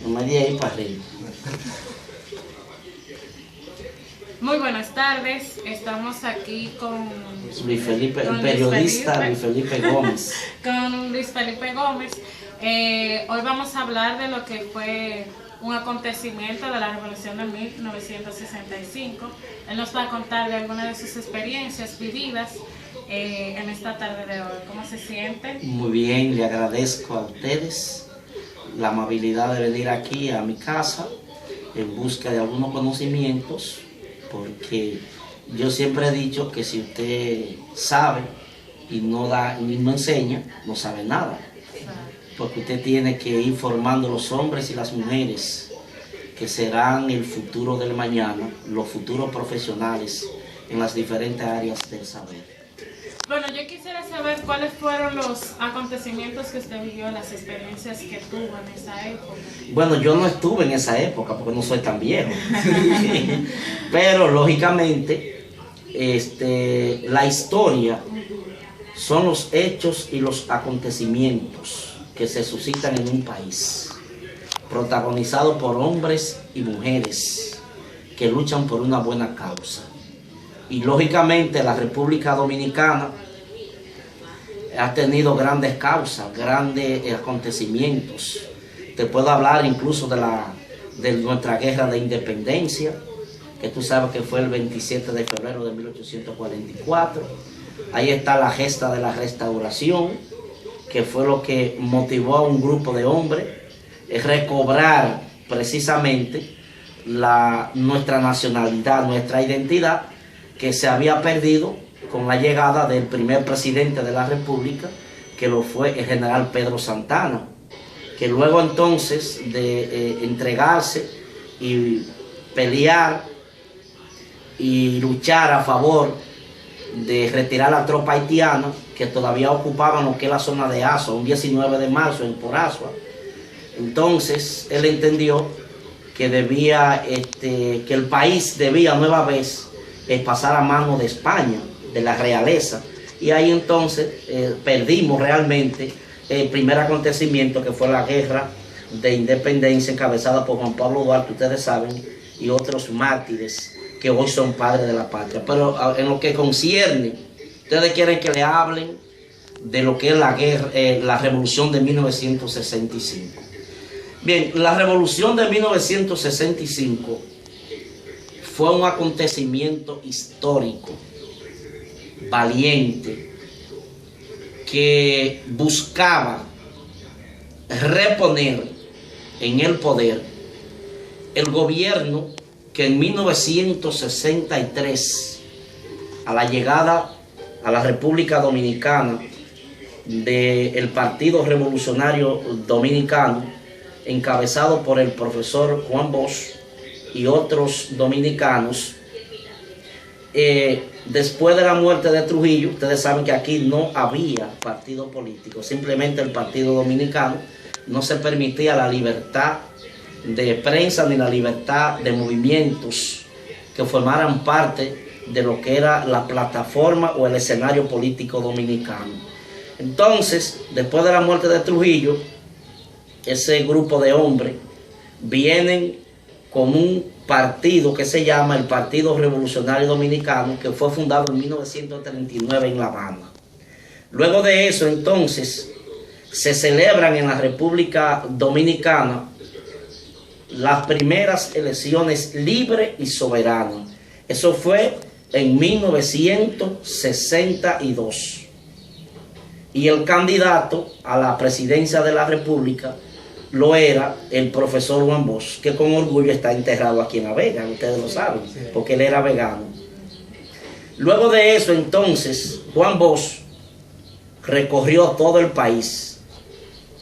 No me di ahí para arriba. Muy buenas tardes, estamos aquí con Luis Felipe, con el periodista Luis Luis Felipe Gómez. con Luis Felipe Gómez. Hoy vamos a hablar de lo que fue un acontecimiento de la Revolución de 1965. Él nos va a contar de algunas de sus experiencias vividas en esta tarde de hoy. ¿Cómo se siente? Muy bien, le agradezco a ustedes la amabilidad de venir aquí a mi casa en busca de algunos conocimientos, porque yo siempre he dicho que si usted sabe y no da ni no enseña, no sabe nada. Porque usted tiene que ir formando a los hombres y las mujeres que serán el futuro del mañana, los futuros profesionales en las diferentes áreas del saber. Bueno, yo quisiera saber cuáles fueron los acontecimientos que usted vivió, las experiencias que tuvo en esa época. Bueno, yo no estuve en esa época porque no soy tan viejo. Pero lógicamente, la historia son los hechos y los acontecimientos que se suscitan en un país, protagonizado por hombres y mujeres que luchan por una buena causa. Y lógicamente la República Dominicana ha tenido grandes causas, grandes acontecimientos. Te puedo hablar incluso de nuestra guerra de independencia, que tú sabes que fue el 27 de febrero de 1844. Ahí está la gesta de la restauración, que fue lo que motivó a un grupo de hombres a recobrar precisamente nuestra nacionalidad, nuestra identidad, que se había perdido con la llegada del primer presidente de la República, que lo fue el general Pedro Santana, que luego entonces de entregarse y pelear y luchar a favor de retirar la tropa haitiana, que todavía ocupaban lo que es la zona de Azua, un 19 de marzo por Azua. Entonces él entendió que que el país debía nueva vez pasar a mano de España, de la realeza, y ahí entonces perdimos realmente el primer acontecimiento, que fue la guerra de independencia encabezada por Juan Pablo Duarte, ustedes saben, y otros mártires que hoy son padres de la patria. Pero en lo que concierne, ustedes quieren que le hablen de lo que es la guerra, la revolución de 1965. Bien, la revolución de 1965 fue un acontecimiento histórico, valiente, que buscaba reponer en el poder el gobierno que en 1963, a la llegada a la República Dominicana del Partido Revolucionario Dominicano, encabezado por el profesor Juan Bosch y otros dominicanos, después de la muerte de Trujillo, ustedes saben que aquí no había partido político, simplemente el Partido Dominicano. No se permitía la libertad de prensa ni la libertad de movimientos que formaran parte de lo que era la plataforma o el escenario político dominicano. Entonces, después de la muerte de Trujillo, ese grupo de hombres vienen con un partido que se llama el Partido Revolucionario Dominicano, que fue fundado en 1939 en La Habana. Luego de eso, entonces, se celebran en la República Dominicana las primeras elecciones libres y soberanas. Eso fue en 1962. Y el candidato a la presidencia de la República lo era el profesor Juan Bosch, que con orgullo está enterrado aquí en La Vega, ustedes lo saben, porque él era vegano. Luego de eso, entonces, Juan Bosch recorrió todo el país,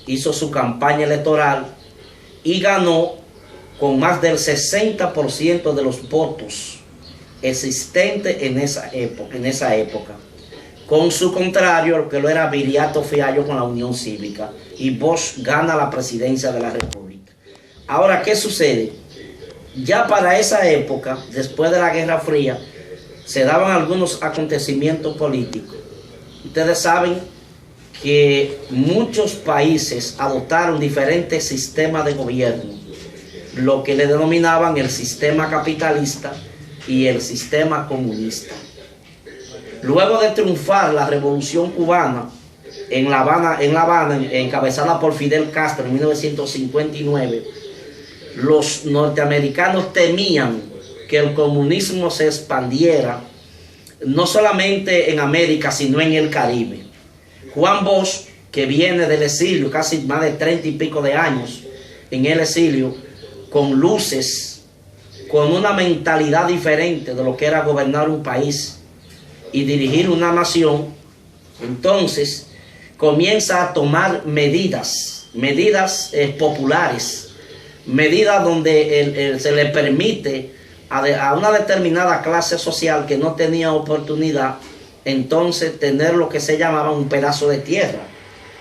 hizo su campaña electoral y ganó con más del 60% de los votos existentes en esa época. Con su contrario, lo que lo era Viriato Fiallo con la Unión Cívica, y Bosch gana la presidencia de la República. Ahora, ¿qué sucede? Ya para esa época, después de la Guerra Fría, se daban algunos acontecimientos políticos. Ustedes saben que muchos países adoptaron diferentes sistemas de gobierno lo que le denominaban el sistema capitalista y el sistema comunista. Luego de triunfar la Revolución Cubana en La Habana, encabezada por Fidel Castro en 1959, los norteamericanos temían que el comunismo se expandiera no solamente en América, sino en el Caribe. Juan Bosch, que viene del exilio, casi más de 30 y pico de años en el exilio, con luces, con una mentalidad diferente de lo que era gobernar un país y dirigir una nación, entonces comienza a tomar medidas populares, medidas donde se le permite a una determinada clase social que no tenía oportunidad, entonces tener lo que se llamaba un pedazo de tierra.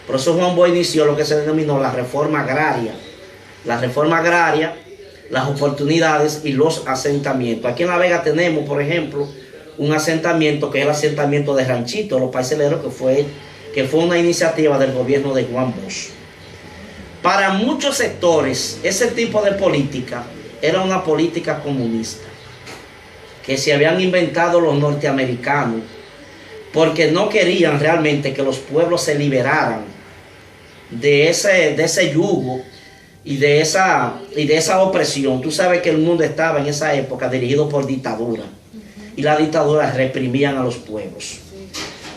Por eso Juan Bosch inició lo que se denominó la reforma agraria. La reforma agraria, las oportunidades y los asentamientos. Aquí en La Vega tenemos, por ejemplo, un asentamiento que es el asentamiento de Ranchito, los Parceleros, que fue una iniciativa del gobierno de Juan Bosch. Para muchos sectores, ese tipo de política era una política comunista que se habían inventado los norteamericanos porque no querían realmente que los pueblos se liberaran de ese yugo y de esa opresión. Tú sabes que el mundo estaba en esa época dirigido por dictadura y las dictaduras reprimían a los pueblos.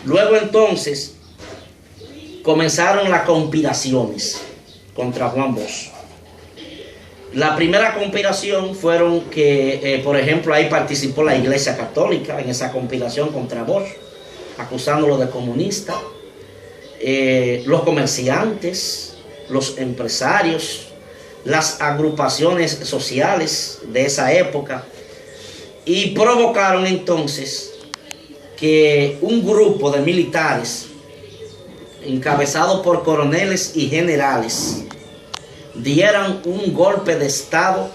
Luego entonces comenzaron las conspiraciones contra Juan Bosch. La primera conspiración fueron que, por ejemplo, ahí participó la Iglesia Católica en esa conspiración contra Bosch, acusándolo de comunista. Los comerciantes, los empresarios, las agrupaciones sociales de esa época, y provocaron entonces que un grupo de militares encabezado por coroneles y generales dieran un golpe de estado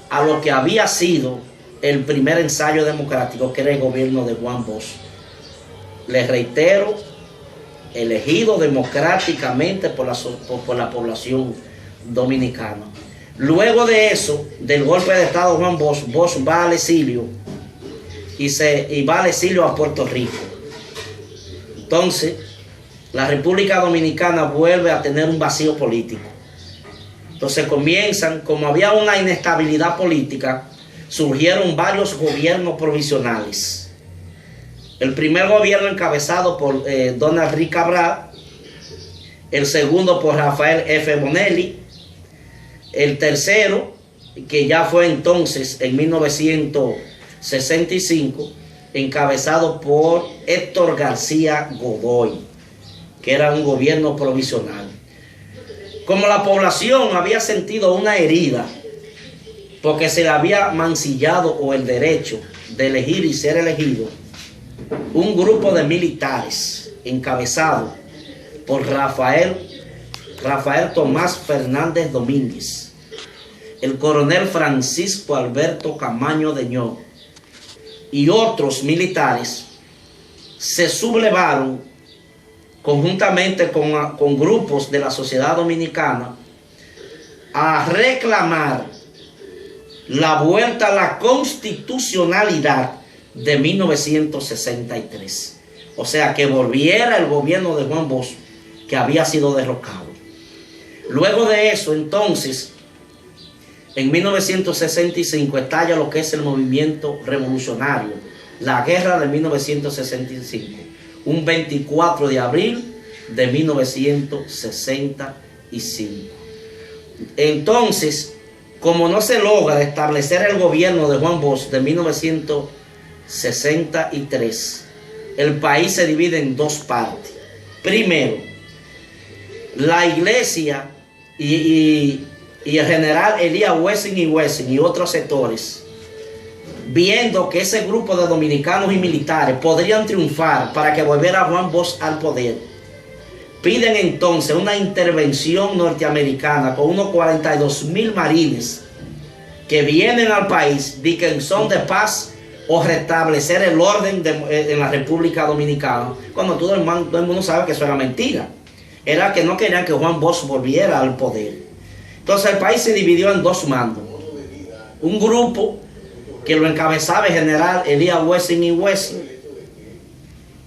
a lo que había sido el primer ensayo democrático, que era el gobierno de Juan Bosch. Les reitero, elegido democráticamente por la población dominicana. Luego de eso, del golpe de estado de Juan Bosch, Bosch va al exilio y va al exilio a Puerto Rico. Entonces, la República Dominicana vuelve a tener un vacío político. Entonces comienzan, como había una inestabilidad política, surgieron varios gobiernos provisionales. El primer gobierno encabezado por Donald Rick Cabral, el segundo por Rafael F. Bonelli, el tercero, que ya fue entonces en 1965, encabezado por Héctor García Godoy, que era un gobierno provisional. Como la población había sentido una herida porque se le había mancillado o el derecho de elegir y ser elegido, un grupo de militares encabezado por Rafael Tomás Fernández Domínguez, el coronel Francisco Alberto Camaño Deñó y otros militares se sublevaron conjuntamente con grupos de la sociedad dominicana a reclamar la vuelta a la constitucionalidad de 1963. O sea, que volviera el gobierno de Juan Bosch, que había sido derrocado. Luego de eso, entonces, en 1965 estalla lo que es el movimiento revolucionario, la guerra de 1965. Un 24 de abril de 1965. Entonces, como no se logra establecer el gobierno de Juan Bosch de 1963, el país se divide en dos partes. Primero, la iglesia y el general Elías Wessing y otros sectores, viendo que ese grupo de dominicanos y militares podrían triunfar para que volviera Juan Bosch al poder, piden entonces una intervención norteamericana con unos 42,000 marines que vienen al país, dicen que son de paz o restablecer el orden en la República Dominicana, cuando todo el mundo sabe que eso era mentira. Era que no querían que Juan Bosch volviera al poder. Entonces el país se dividió en dos mandos. Un grupo que lo encabezaba el general Elías Wessing y Wessing,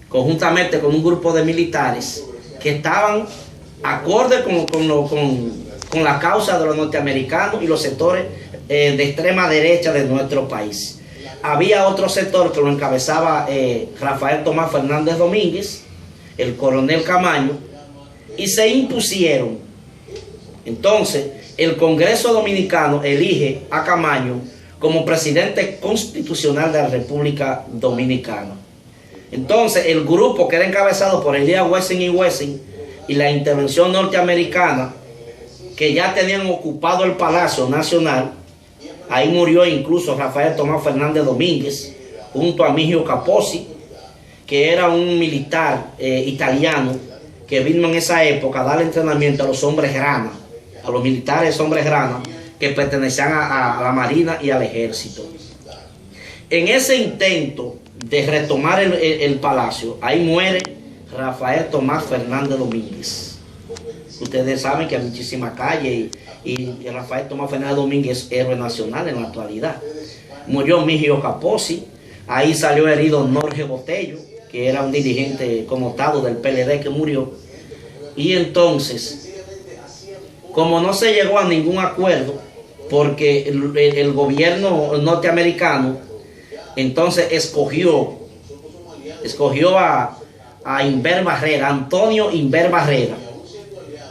conjuntamente con un grupo de militares que estaban acorde con la causa de los norteamericanos y los sectores de extrema derecha de nuestro país. Había otro sector que lo encabezaba Rafael Tomás Fernández Domínguez, el coronel Camaño, y se impusieron. Entonces, el Congreso Dominicano elige a Camaño como presidente constitucional de la República Dominicana. Entonces, el grupo que era encabezado por Elías Wessing y Wessing y la intervención norteamericana, que ya tenían ocupado el Palacio Nacional, ahí murió incluso Rafael Tomás Fernández Domínguez, junto a Migio Capozzi, que era un militar italiano que vino en esa época a darle entrenamiento a los hombres grana, a los militares hombres grana que pertenecían a la Marina y al Ejército. En ese intento de retomar el palacio, ahí muere Rafael Tomás Fernández Domínguez. Ustedes saben que hay muchísimas calles y Rafael Tomás Fernández Domínguez es héroe nacional en la actualidad. Murió Migio Capozzi, ahí salió herido Norge Botello, que era un dirigente connotado del PLD que murió. Y entonces, como no se llegó a ningún acuerdo, porque el gobierno norteamericano entonces escogió a Inver Barrera, Antonio Inver Barrera,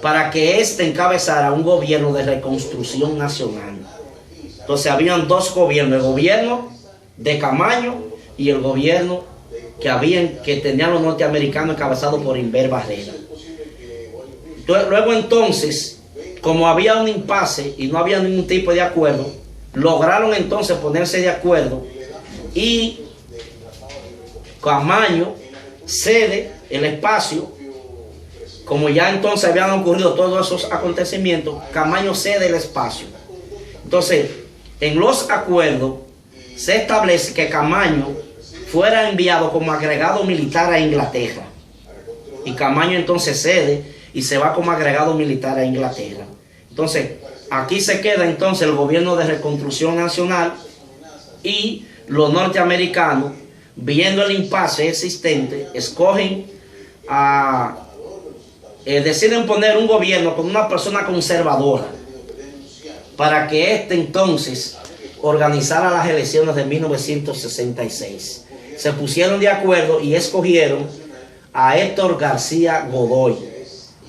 para que éste encabezara un gobierno de reconstrucción nacional. Entonces habían dos gobiernos, el gobierno de Camaño y el gobierno que tenían los norteamericanos encabezados por Inver Barrera. Luego entonces, como había un impasse y no había ningún tipo de acuerdo, lograron entonces ponerse de acuerdo y Camaño cede el espacio. Como ya entonces habían ocurrido todos esos acontecimientos, Camaño cede el espacio. Entonces, en los acuerdos se establece que Camaño fuera enviado como agregado militar a Inglaterra. Y Camaño entonces cede y se va como agregado militar a Inglaterra. Entonces, aquí se queda entonces el gobierno de reconstrucción nacional y los norteamericanos, viendo el impasse existente, escogen deciden poner un gobierno con una persona conservadora para que éste entonces organizara las elecciones de 1966. Se pusieron de acuerdo y escogieron a Héctor García Godoy,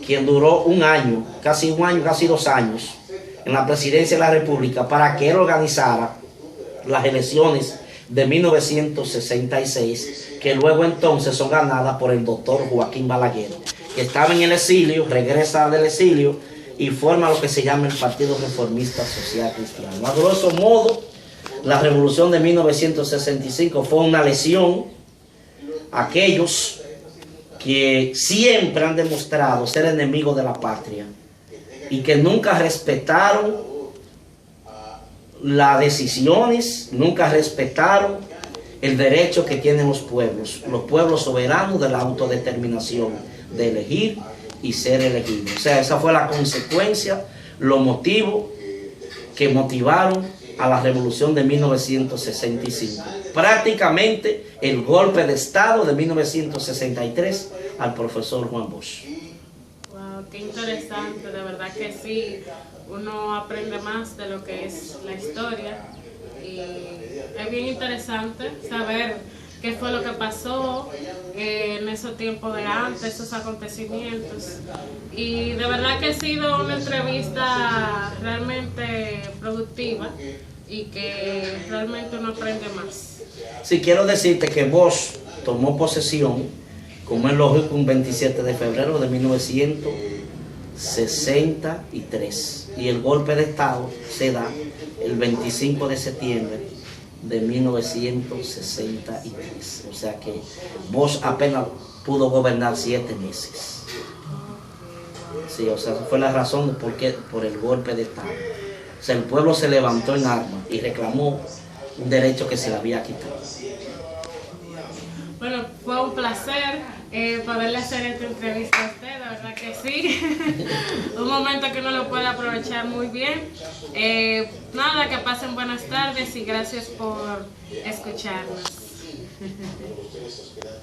quien duró un año, casi 2 años, en la presidencia de la República, para que él organizara las elecciones de 1966, que luego entonces son ganadas por el doctor Joaquín Balaguer, que estaba en el exilio, regresa del exilio y forma lo que se llama el Partido Reformista Social Cristiano. A grosso modo, la revolución de 1965 fue una lesión a aquellos que siempre han demostrado ser enemigos de la patria y que nunca respetaron las decisiones, nunca respetaron el derecho que tienen los pueblos soberanos de la autodeterminación, de elegir y ser elegidos. O sea, esa fue la consecuencia, los motivos que motivaron a la revolución de 1965. Prácticamente el golpe de Estado de 1963 al profesor Juan Bosch. Wow, qué interesante, de verdad que sí, uno aprende más de lo que es la historia y es bien interesante saber qué fue lo que pasó en esos tiempos de antes, esos acontecimientos. Y de verdad que ha sido una entrevista realmente productiva y que realmente uno aprende más. Sí, quiero decirte que Bosch tomó posesión, como es lógico, un 27 de febrero de 1963 y el golpe de Estado se da el 25 de septiembre de 1963. O sea que Bosch apenas pudo gobernar 7 meses. Sí, o sea, fue la razón por el golpe de Estado. O sea, el pueblo se levantó en armas y reclamó un derecho que se le había quitado. Bueno, fue un placer poderle hacer esta entrevista a usted, la verdad que sí. Un momento que uno lo puede aprovechar muy bien. Nada, que pasen buenas tardes y gracias por escucharnos.